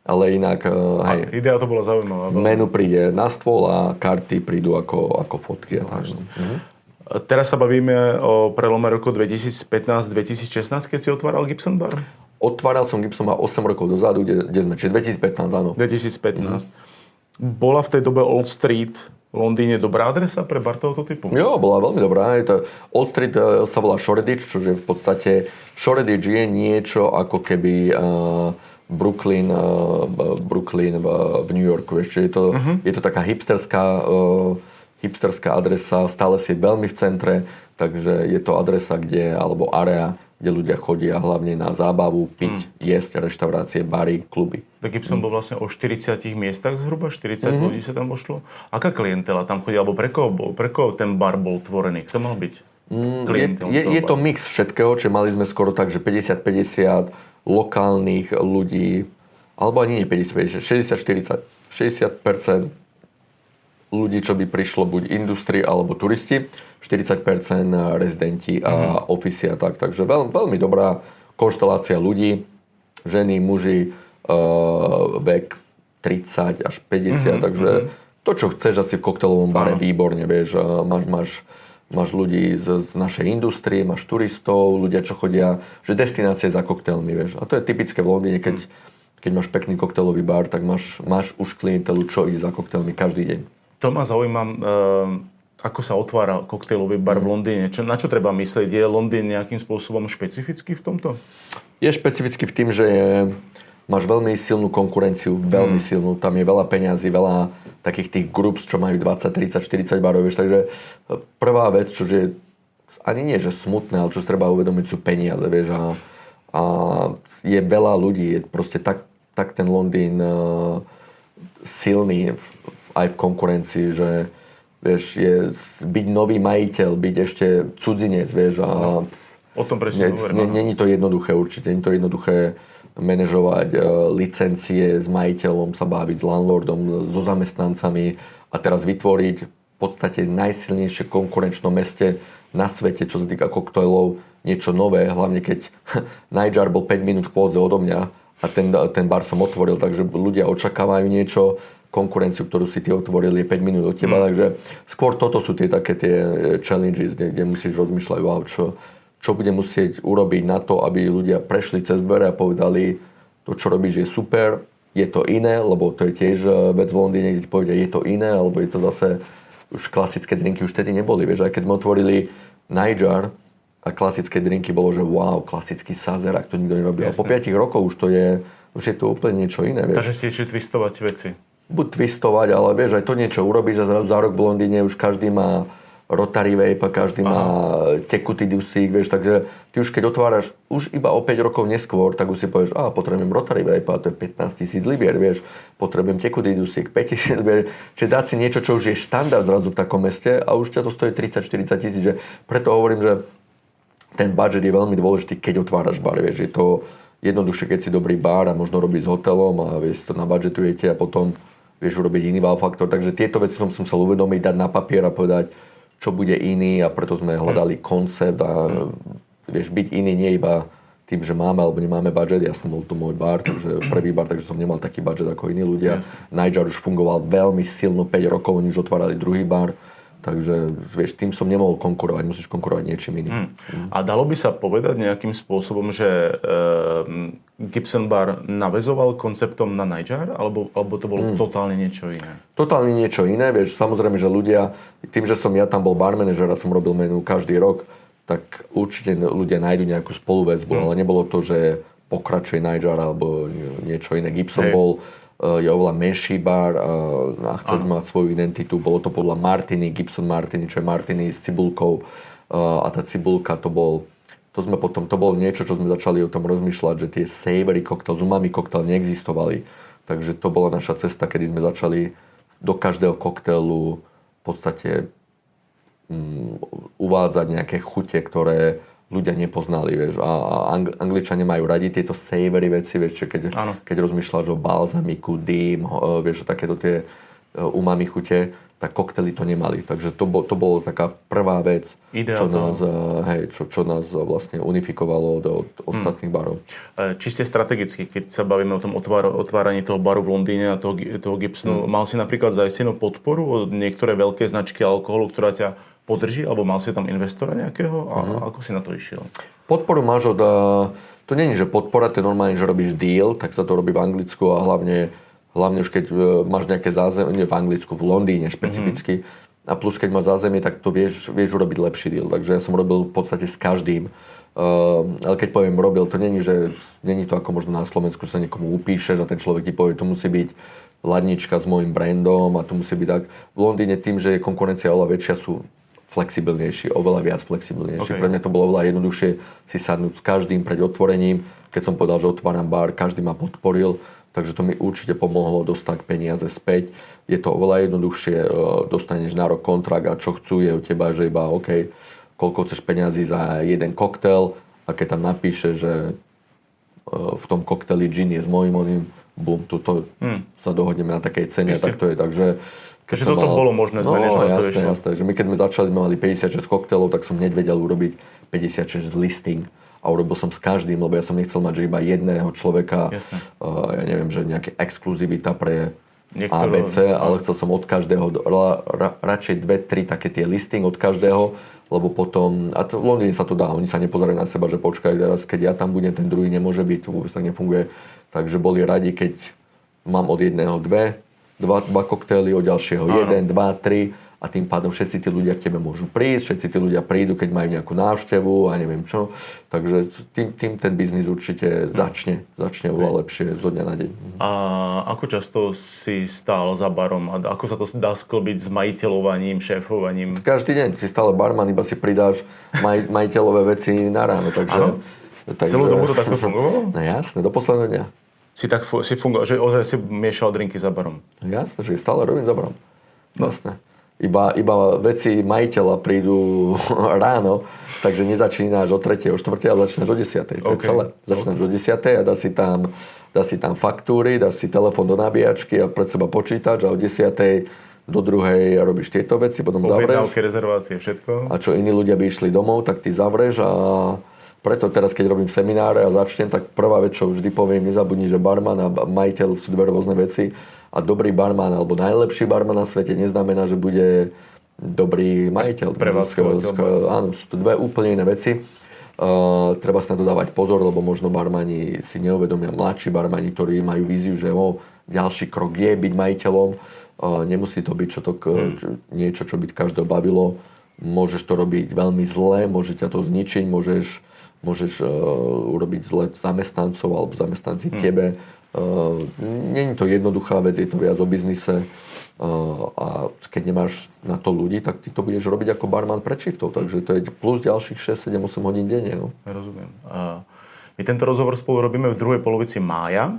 ale inak, hej. Idea to bola zaujímavá. Menu príde na stôl a karty prídu ako fotky. Teraz sa bavíme o prelome roku 2015-2016, keď si otváral Gibson Bar? Otváral som Gibson Bar 8 rokov dozadu, kde sme, čiže 2015, áno. 2015. Bola v tej dobe Old Street v Londýne dobrá adresa pre bar tohoto typu? Jo, bola veľmi dobrá. Old Street sa volá Shoreditch, čo je v podstate Shoreditch je niečo ako keby Brooklyn v New Yorku. Ešte je to taká hipsterská adresa, stále si veľmi v centre, takže je to adresa, alebo area, kde ľudia chodia hlavne na zábavu, piť, jesť, reštaurácie, bary, kluby. Tak Gibson bol vlastne o 40 miestach zhruba, 40 ľudí sa tam vošlo. Aká klientela tam chodí, alebo pre koho ten bar bol tvorený? Kto mal byť klientom? Je to mix všetkého, čiže mali sme skoro tak, že 50-50 lokálnych ľudí, alebo ani nie 50-50, 60-40. 60% ľudí, čo by prišlo buď industrii alebo turisti, 40% rezidenti a ofisy a tak. Takže veľmi dobrá konštelácia ľudí, ženy, muži, vek 30 až 50, takže to, čo chceš asi v koktelovom bare, výborne, vieš, máš ľudí z našej industrie, máš turistov, ľudia, čo chodia, že destinácie za koktelmi, vieš. A to je typické v Londýne, keď máš pekný koktelový bar, tak máš už klientelu, čo ide za koktelmi každý deň. To ma zaujíma, ako sa otvára koktejlový bar v Londýne. Na čo treba myslieť? Je Londýn nejakým spôsobom špecifický v tomto? Je špecifický v tým, že máš veľmi silnú konkurenciu, veľmi silnú. Tam je veľa peňazí, veľa takých tých groups, čo majú 20, 30, 40 barov. Vieš. Takže prvá vec, čo je ani nie, že smutné, ale čo treba uvedomiť, sú peniaze. Vieš. A je veľa ľudí. Je proste tak ten Londýn silný aj v konkurencii, že vieš, byť nový majiteľ, byť ešte cudzinec, vieš, a o tom presne hovorím. Není to jednoduché určite, není to jednoduché manažovať licencie s majiteľom, sa baviť s landlordom, so zamestnancami a teraz vytvoriť v podstate najsilnejšie konkurenčnom meste na svete, čo sa týka koktajlov, niečo nové, hlavne keď Nightjar bol 5 minút chôdze odo mňa a ten bar som otvoril, takže ľudia očakávajú niečo, konkurenciu, ktorú si ty otvoril, je 5 minút od teba, takže skôr toto sú tie challenges, kde musíš rozmýšľať, wow, čo bude musieť urobiť na to, aby ľudia prešli cez dvere a povedali, to, čo robíš, je super, je to iné, lebo to je tiež vec v Londýne, kde ti povedia, je to iné, alebo je to zase, už klasické drinky už tedy neboli, vieš, aj keď sme otvorili Nightjar a klasické drinky bolo, že wow, klasický sazerák, to nikto nerobil. A po 5 rokoch už je to úplne niečo iné, vieš. Takže ste išli twistovať veci. Buď twistovať, ale vieš, aj to niečo urobíš a zrazu za rok v Londýne už každý má Rotary vape a každý má tekutý dusík, vieš, takže ty už keď otváraš už iba o 5 rokov neskôr, tak už si povieš, potrebujem Rotary vape a to je 15 000 libier, vieš, potrebujem tekutý dusík, 5 000 libier, čiže dať si niečo, čo už je štandard zrazu v takom meste a už ťa to stojí 30-40 tisíc, že preto hovorím, že ten budget je veľmi dôležitý, keď otváraš bar, vieš, je to jednoduchšie, keď si dobrý bar a možno robíš s hotelom a vieš, to nabudžetujete a potom vieš urobiť iný wow faktor. Takže tieto veci som musel uvedomiť, dať na papier a povedať, čo bude iný a preto sme hľadali koncept a vieš, byť iný nie iba tým, že máme alebo nemáme budget. Ja som bol tu môj bar, takže prvý bar, takže som nemal taký budget ako iní ľudia. Nightjar už fungoval veľmi silno 5 rokov, oni už otvárali druhý bar. Takže vieš, tým som nemohol konkurovať, musíš konkurovať niečím iným. A dalo by sa povedať nejakým spôsobom, že Gibson Bar naväzoval konceptom na Nightjar, alebo to bolo totálne niečo iné? Totálne niečo iné, vieš, samozrejme, že ľudia, tým, že som ja tam bol bar manažer a som robil menu každý rok, tak určite ľudia nájdu nejakú spoluväzbu, ale nebolo to, že pokračuje Nightjar alebo niečo iné. Gibson bol je oveľa menší bar a chcel mať svoju identitu. Bolo to podľa Martini, Gibson Martini, čo je Martini s cibulkou. A tá cibulka to bolo niečo, čo sme začali o tom rozmýšľať, že tie savory cocktail, umami cocktail neexistovali. Takže to bola naša cesta, kedy sme začali do každého koktejlu v podstate uvádzať nejaké chute, ktoré ľudia nepoznali, vieš. A Angličania majú radi tieto savory veci, vieš, keď rozmýšľaš o balzamiku, dým, vieš, takéto tie umami chute, tak koktely to nemali. Takže to bolo taká prvá vec, čo nás vlastne unifikovalo od ostatných barov. Čiste strategicky, keď sa bavíme o tom otváraní toho baru v Londýne a toho Gibsonu, mal si napríklad zaistenú podporu od niektoré veľké značky alkoholu, ktorá ťa podrží, alebo mal si tam investora nejakého? A ako si na to išiel? Podporu máš to nie je, že podpora, to je normálne, že robíš deal, tak sa to robí v Anglicku a hlavne Hlavne už keď máš nejaké zázemie v Anglicku, v Londýne špecificky. A plus keď máš zázemie, tak to vieš urobiť lepší deal. Takže ja som robil v podstate s každým. Ale keď poviem robil, to není to ako možno na Slovensku, že sa niekomu upíšeš a ten človek ti povie, to musí byť ladnička s môjim brandom a to musí byť tak. V Londýne tým, že je konkurencia oveľa väčšia, sú flexibilnejší, oveľa viac flexibilnejší. Okay. Pre mňa to bolo oveľa jednoduchšie si sadnúť s každým pred otvorením. Keď som povedal, že otváram bar, každý ma podporil. Takže to mi určite pomohlo dostať peniaze späť. Je to oveľa jednoduchšie, dostaneš na rok kontrakt a čo chcú je u teba, že iba OK, koľko chceš peniazy za jeden koktail a keď tam napíše, že v tom kokteli gin je s mojím oným, bum, tuto sa dohodneme na takej cene, tak to je. Takže keď toto bolo možné zmeniť, že to išlo. Jasné, že my keď sme začali, sme mali 56 koktailov, tak som hneď vedel urobiť 56 listing. A urobil som s každým, lebo ja som nechcel mať, že iba jedného človeka, ja neviem, že nejaké exkluzivita pre ABC, ale chcel som od každého, radšej 2-3 také tie listing od každého, lebo potom, a v Londýne sa to dá, oni sa nepozerajú na seba, že počkaj, teraz keď ja tam budem, ten druhý nemôže byť, to vôbec tak nefunguje. Takže boli radi, keď mám od jedného dva koktély, od ďalšieho 1, 2, 3, a tým pádom všetci tí ľudia k tebe môžu prísť, všetci tí ľudia prídu, keď majú nejakú návštevu a neviem čo. Takže tým ten biznis určite začne oveľa lepšie zo dňa na deň. A ako často si stál za barom a ako sa to dá sklbiť s majiteľovaním, šéfovaním? Každý deň si stále barman, iba si pridáš majiteľové veci na ráno. Takže celú dobu to takto fungovalo? No jasné, do posledného dňa. Si fungoval, že ozaj si miešal drinky za barom? No jasné, že stále robím za barom. Jasné. Iba veci majiteľa prídu ráno, takže nezačínaš o 3, o 4, ale začínaš o 10. To je celé. Začínaš o 10 a dá si tam faktúry, dáš si telefón do nabíjačky a pred seba počítač a o 10 do 2 robíš tieto veci, potom zavrieš. Objednávky, rezervácie, všetko. A čo iní ľudia by išli domov, tak ty zavrieš a preto teraz, keď robím semináre a začnem, tak prvá vec, čo vždy poviem, nezabudni, že barman a majiteľ sú dve rôzne veci. A dobrý barman alebo najlepší barman na svete neznamená, že bude dobrý majiteľ. Áno, sú to dve úplne iné veci. Treba sa na to dávať pozor, lebo možno barmani si neuvedomia, mladší barmani, ktorí majú víziu, že ďalší krok je byť majiteľom. Nemusí to byť niečo, čo by každého bavilo. Môžeš to robiť veľmi zle, môže ťa to zničiť, môžeš urobiť zle zamestnancov alebo zamestnanci tebe. Není to jednoduchá vec, je to viac o biznise a keď nemáš na to ľudí, tak ty to budeš robiť ako barman pred shiftov, takže to je plus ďalších 6, 7, 8 hodín denne. No. Rozumiem. My tento rozhovor spolu robíme v druhej polovici mája.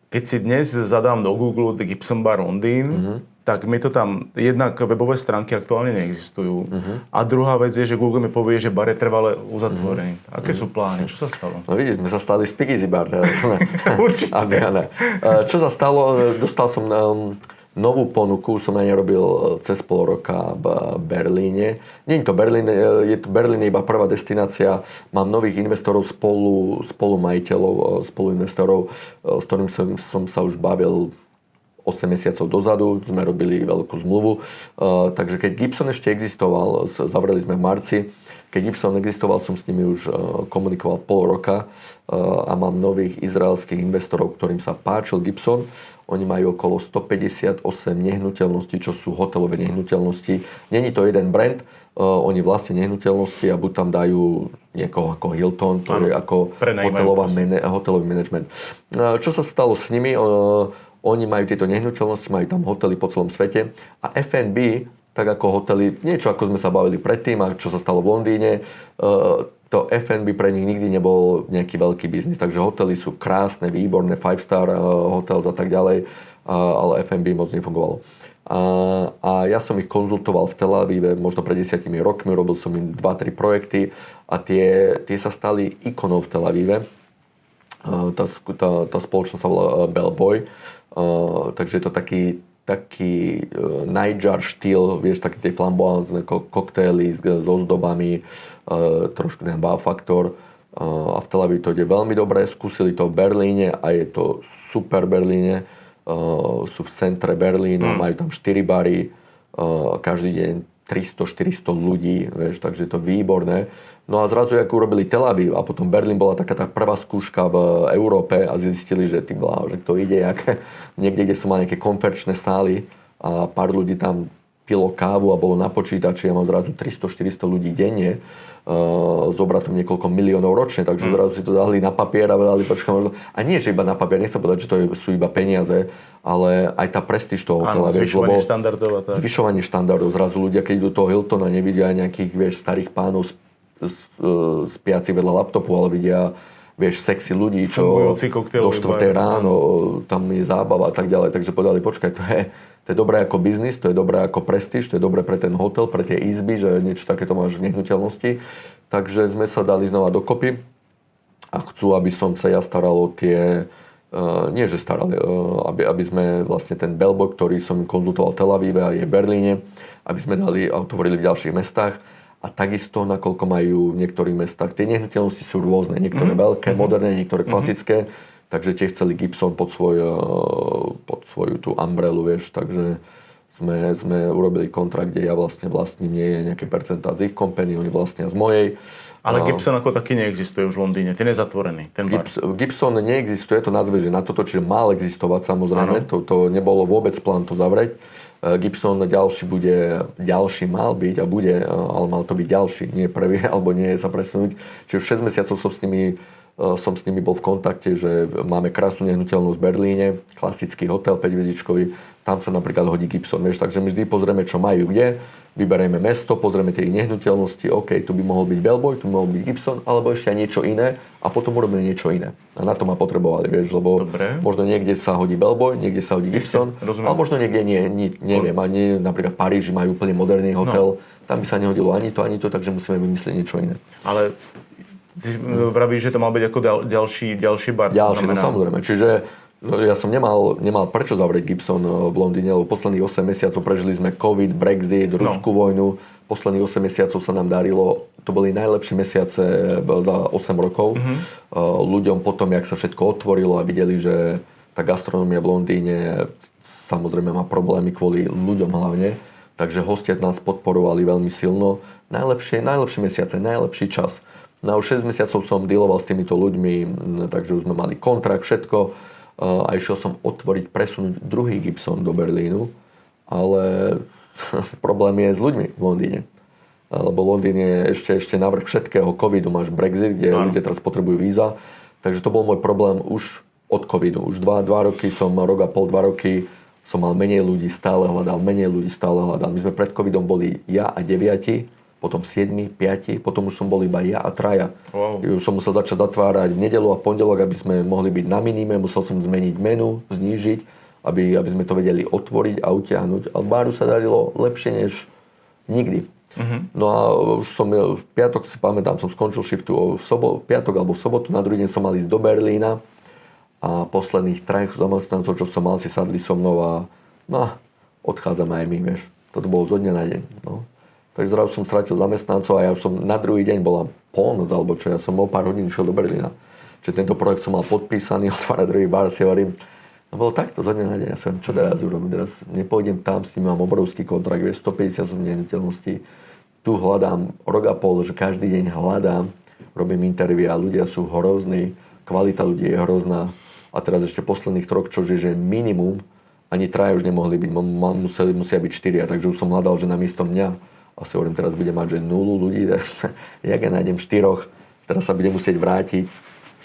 Keď si dnes zadám do Google The Gibson Bar Londýn, tak mi to tam, jednak webové stránky aktuálne neexistujú. A druhá vec je, že Google mi povie, že bar je trvale uzatvorený. Aké sú plány? Čo sa stalo? No vidíš, sme sa stali Speakeasy bar. Určite. Čo sa stalo? Dostal som novú ponuku, som na nej robil cez pol roka v Berlíne. Nie je to Berlín, Berlín je iba prvá destinácia. Mám nových investorov, spolumajiteľov, spoluinvestorov, s ktorým som sa už bavil 8 mesiacov dozadu, sme robili veľkú zmluvu. Takže keď Gibson ešte existoval, zavreli sme v marci, keď Gibson existoval, som s nimi už komunikoval pol roka a mám nových izraelských investorov, ktorým sa páčil Gibson. Oni majú okolo 158 nehnuteľností, čo sú hotelové nehnuteľnosti. Není to jeden brand, oni vlastne nehnuteľnosti a buď tam dajú niekoho ako Hilton, to je ako hotelový management. Čo sa stalo s nimi? Oni majú tieto nehnuteľnosti, majú tam hotely po celom svete a F&B, tak ako hotely, niečo ako sme sa bavili predtým a čo sa stalo v Londýne, to F&B pre nich nikdy nebol nejaký veľký biznis, takže hotely sú krásne, výborné, 5-star hotels a tak ďalej, ale F&B moc nefungovalo. A ja som ich konzultoval v Tel Avive možno pred 10 rokmi, robil som im 2-3 projekty a tie sa stali ikonou v Tel Avive. Tá spoločnosť sa volá Bellboy, takže je to taký Niger štýl, vieš, také tie flamboyantné koktély s ozdobami, trošku ten wow faktor. A v Tel Avive to ide veľmi dobre, skúsili to v Berlíne a je to super v Berlíne. Sú v centre Berlína, majú tam 4 bary, každý deň 300-400 ľudí, vieš, takže je to výborné. No a zrazu, ako urobili Tel Aviv a potom Berlín bola taká tá prvá skúška v Európe a zistili, že ty bláho, že to ide, niekde, kde som mal nejaké konferenčné sály a pár ľudí tam pilo kávu a bolo na počítači a mám zrazu 300-400 ľudí denne s obratom niekoľko miliónov ročne, takže zrazu si to dali na papier a dali počkám. A nie, že iba na papier, nechcem povedať, že to sú iba peniaze, ale aj tá prestíž toho hotela. Zvyšovanie štandardov a tak. Zvyšovanie štandardov. Zrazu ľudia, keď idú do toho Hiltona, nevidia nejakých, vieš, starých pánov spiaci vedľa laptopu, ale vidia, vieš, sexy ľudí, čo do 4. ráno, tam je zábava a tak ďalej. Takže povedali, počkaj, to je dobré ako biznis, to je dobré ako prestíž, to je dobré pre ten hotel, pre tie izby, že niečo takéto máš v nehnuteľnosti. Takže sme sa dali znova dokopy a chcú, aby som sa ja staral o tie, nie že staral, aby sme vlastne ten bellboy, ktorý som konzultoval v Tel Avive a je v Berlíne, aby sme dali a otvorili v ďalších mestách. A takisto, nakoľko majú v niektorých mestách, tie nehnuteľnosti sú rôzne, niektoré veľké, moderné, niektoré klasické, takže tie chceli Gibson pod svoju tú umbrelu, vieš, takže sme urobili kontrakt, kde ja vlastne vlastním, nie je nejaké percentá z ich company, oni vlastnia z mojej. Ale Gibson ako taký neexistuje už v Londýne, ten je zatvorený, ten bar. Gibson neexistuje, to nazve, že na toto, čiže mal existovať samozrejme, to nebolo vôbec plán to zavrieť. Gibson ďalší mal byť a bude, ale mal to byť ďalší, nie prvý, alebo nie sa presunúť. Čiže už 6 mesiacov som s nimi bol v kontakte, že máme krásnu nehnuteľnosť v Berlíne, klasický hotel 5-hviezdičkový, tam sa napríklad hodí Gibson, vieš, takže my vždy pozrieme, čo majú kde, vyberieme mesto, pozrieme tie ich nehnuteľnosti, OK, tu by mohol byť bellboy, tu by mohol byť Gibson, alebo ešte aj niečo iné a potom urobíme niečo iné. A na to ma potrebovali, vieš, lebo možno niekde sa hodí bellboy, niekde sa hodí Gibson, ale možno niekde neviem, ani napríklad v Paríži majú úplne moderný hotel, tam by sa nehodilo ani to, takže musíme vymyslieť niečo iné. Ale ty vravíš, že to mal byť ako ďalší bar. Ďalší, no samozrejme. Čiže ja som nemal prečo zavrieť Gibson v Londýne, lebo posledných 8 mesiacov prežili sme COVID, Brexit, ruskú vojnu. Posledných 8 mesiacov sa nám darilo. To boli najlepšie mesiace za 8 rokov. Ľuďom potom, jak sa všetko otvorilo a videli, že tá gastronómia v Londýne samozrejme má problémy kvôli ľuďom hlavne. Takže hostia nás podporovali veľmi silno. Najlepšie mesiace, najlepší čas. Na už 6 mesiacov som dealoval s týmito ľuďmi, takže už sme mali kontrakt, všetko. A išiel som presunúť druhý Gibson do Berlínu, ale problém je s ľuďmi v Londýne. Lebo Londýn je ešte navrch všetkého covidu, máš Brexit, kde ľudia teraz potrebujú víza. Takže to bol môj problém už od covidu. Už 2 roky rok a pol, 2 roky som mal menej ľudí, stále hľadal. My sme pred covidom boli ja a 9, potom 7, 5, potom už som bol iba ja a 3. Wow. Už som musel začať zatvárať v nedeľu a pondelok, aby sme mohli byť na minime, musel som zmeniť menu, znížiť, aby sme to vedeli otvoriť a utiahnuť. Ale baru sa darilo lepšie než nikdy. No a už som v piatok, si pamätám, som skončil shiftu v piatok alebo v sobotu, na druhý deň som mal ísť do Berlína a posledných 3 zamestnancov, čo som mal, si sadli so mnou a odchádzame aj my, vieš. Toto bolo zo dňa na deň, no. Takže zrazu som stratil zamestnancov a ja som na druhý deň bola polnoc, alebo čo, ja som o pár hodín išiel do Berlína. Čiže tento projekt som mal podpísaný, otvárať druhý bar, si hovorím, no bolo takto, zo dňa na deň, ja som, čo teraz urobím, teraz nepôjdem tam, s tým mám obrovský kontrakt, vieš, 150 nehnuteľností, tu hľadám rok a pol, že každý deň hľadám, robím intervia, ľudia sú hrozní, kvalita ľudí je hrozná a teraz ešte posledných 3, čo je, že minimum, ani 3 už nemohli byť, musia byť 4, takže už som hľadal, že namiesto mňa asi hovorím, teraz budem mať, že 0 ľudí, jak ja nájdem 4, teraz sa budem musieť vrátiť,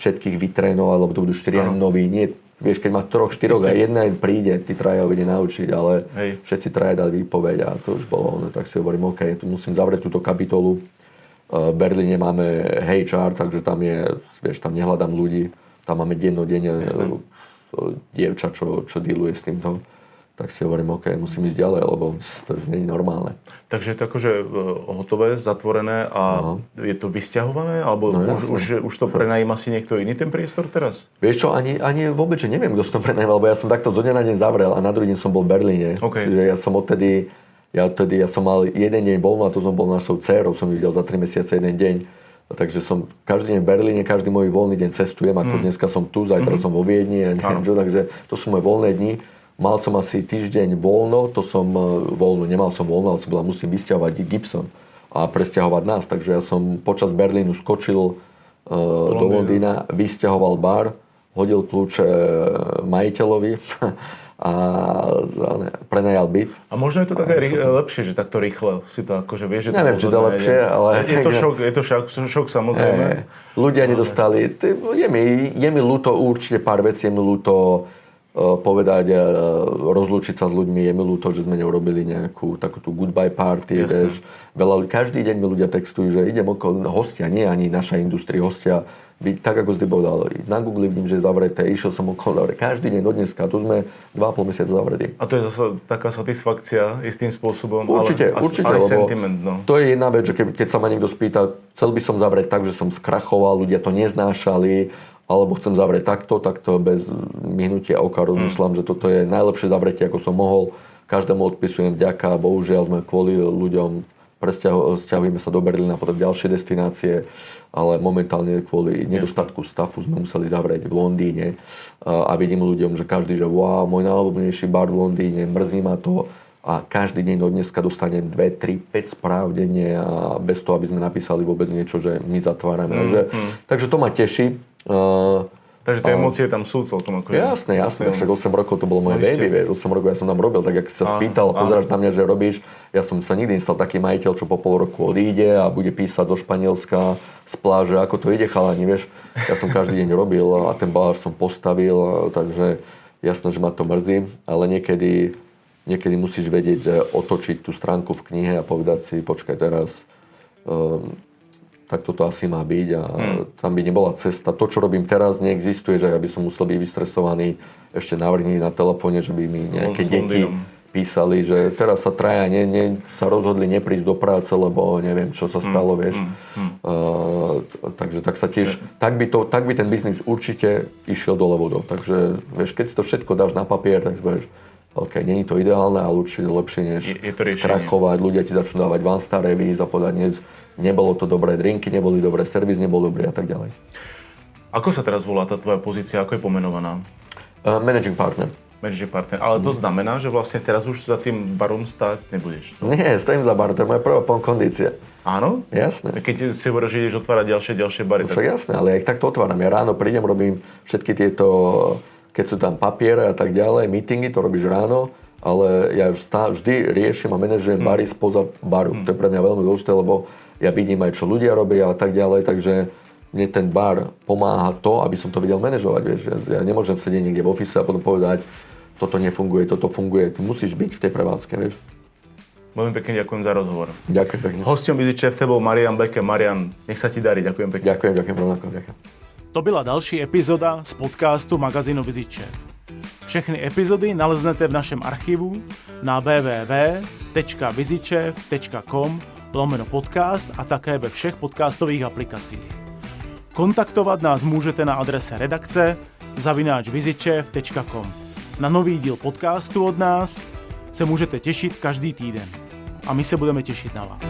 všetkých vytrénovať, lebo to budú 4 noví, nie, vieš, keď má 3, 4 a jedna príde, tí 3 ho vedie naučiť, ale všetci 3 dali výpoveď a to už bolo, tak si hovorím, OK, tu musím zavrieť túto kapitolu. V Berlíne máme HR, takže tam je, vieš, tam nehľadám ľudí, tam máme dennodenne dievča, čo dealuje s týmto. Tak si hovorím, OK, musím ísť ďalej, lebo to už nie je normálne. Takže je to akože hotové, zatvorené a je to vysťahované? Alebo už to prenajíma si niekto iný ten priestor teraz? Vieš čo, ani vôbec, že neviem, kto si to prenajíma, lebo ja som takto zo dňa na deň zavrel a na druhý deň som bol v Berlíne. Okay. Čiže ja som odtedy, ja som mal jeden deň voľno a to som bol našou dcérou, som videl za 3 mesiace jeden deň. Takže som každý deň v Berlíne, každý môj voľný deň cestujem, ako dneska som tu, zajtra som vo Viedni a neviem čo, takže to sú moje voľné dni. Mal som asi týždeň voľno, nemal som voľno, ale som musím vysťahovať Gibson a presťahovať nás. Takže ja som počas Berlínu skočil do Londýna, vysťahoval bar, hodil kľúče majiteľovi a prenajal byt. A možno je to také lepšie, že takto rýchle si to akože vieš, že neviem, či to je lepšie, ale... Je to šok samozrejme. Ľudia nedostali... Je mi ľúto určite pár vecí, je mi ľúto povedať, rozlúčiť sa s ľuďmi, je mi ľúto, že sme neurobili nejakú takúto goodbye party, vieš. Každý deň mi ľudia textujú, že idem okolo hostia, nie ani naša industria, hostia, tak ako si povedal, na Google vidím, že je zavreté, išiel som okolo zavreté, každý deň do dneska, tu sme 2,5 mesiaca zavretí. A to je zase taká satisfakcia istým spôsobom, určite, ale lebo sentiment, no. To je jedna vec, že keď sa ma niekto spýta, chcel by som zavrieť tak, že som skrachoval, ľudia to neznášali, alebo chcem zavrieť takto bez myhnutia oka rozmýšľam, že toto je najlepšie zavretie, ako som mohol. Každému odpisujem vďaka, bohužiaľ sme kvôli ľuďom sťahujeme sa do Berlína, potom ďalšie destinácie, ale momentálne kvôli nedostatku stafu sme museli zavrieť v Londýne a vidím ľuďom, že každý, že wow, môj najobľúbenejší bar v Londýne, mrzí ma to a každý deň od dneska dostanem 2, 3, 5 správ denne a bez toho, aby sme napísali vôbec niečo, že my zatvárame. Takže to ma teší. Takže tie emócie tam sú celkom ako... Jasné. Však 8 rokov to bolo moje baby, vieš. 8 rokov ja som tam robil, tak jak si sa spýtal a pozeráš na mňa, že robíš. Ja som sa nikdy nestal taký majiteľ, čo po pol roku odíde a bude písať zo Španielska z pláže, ako to ide, chalani, vieš. Ja som každý deň robil a ten bar som postavil, takže jasné, že ma to mrzí, ale niekedy musíš vedieť, že otočiť tú stránku v knihe a povedať si, počkaj teraz, tak toto asi má byť a tam by nebola cesta. To, čo robím teraz, neexistuje, že ja by som musel byť vystresovaný, ešte navrhnený na telefóne, že by mi nejaké deti písali, že teraz sa traja sa rozhodli neprísť do práce, lebo neviem, čo sa stalo, vieš. Takže tak sa tiež, tak by ten biznis určite išiel dole vodou. Takže, vieš, keď si to všetko dáš na papier, tak si povieš, OK, nie je to ideálne, ale určite lepšie, než skrachovať. Ľudia ti začnú dávať one-star reviews a povedať, nebolo to dobré, drinky neboli dobré, servis nebol dobrý a tak ďalej. Ako sa teraz volá tá tvoja pozícia, ako je pomenovaná? Managing partner. Managing partner, ale to znamená, že vlastne teraz už za tým barom stáť nebudeš? Nie, stojím za barom, to je moja prvá kondícia. Áno? Jasné. Keď si hovoríš, že ideš otvárať ďalšie bary, však jasné, ale ja ich takto otváram. Ja ráno prídem, robím všetky tieto, keď sú tam papiere a tak ďalej, meetingy, to robíš ráno, ale ja vždy riešim a manažujem bary spoza baru. To je pre mňa veľmi dôležité, lebo ja vidím aj, čo ľudia robia a tak ďalej, takže mne ten bar pomáha to, aby som to vedel manažovať, vieš. Ja nemôžem sedieť niekde v office a potom povedať, toto nefunguje, toto funguje. Ty musíš byť v tej prevádzke, vieš. Veľmi pekne ďakujem za rozhovor. Ďakujem pekne. Hosťom VizitChef bol Marian Beke. Marian, nech sa ti darí, ďakujem pekne. Ďakujem rovnako, ďakujem. To byla další epizoda z podcastu magazínu VizitChef. Všechny epizody naleznete v našem archivu na www.vizitchef.com/podcast a také ve všech podcastových aplikacích. Kontaktovat nás můžete na adrese redakce @vizitchef.com. Na nový díl podcastu od nás se můžete těšit každý týden. A my se budeme těšit na vás.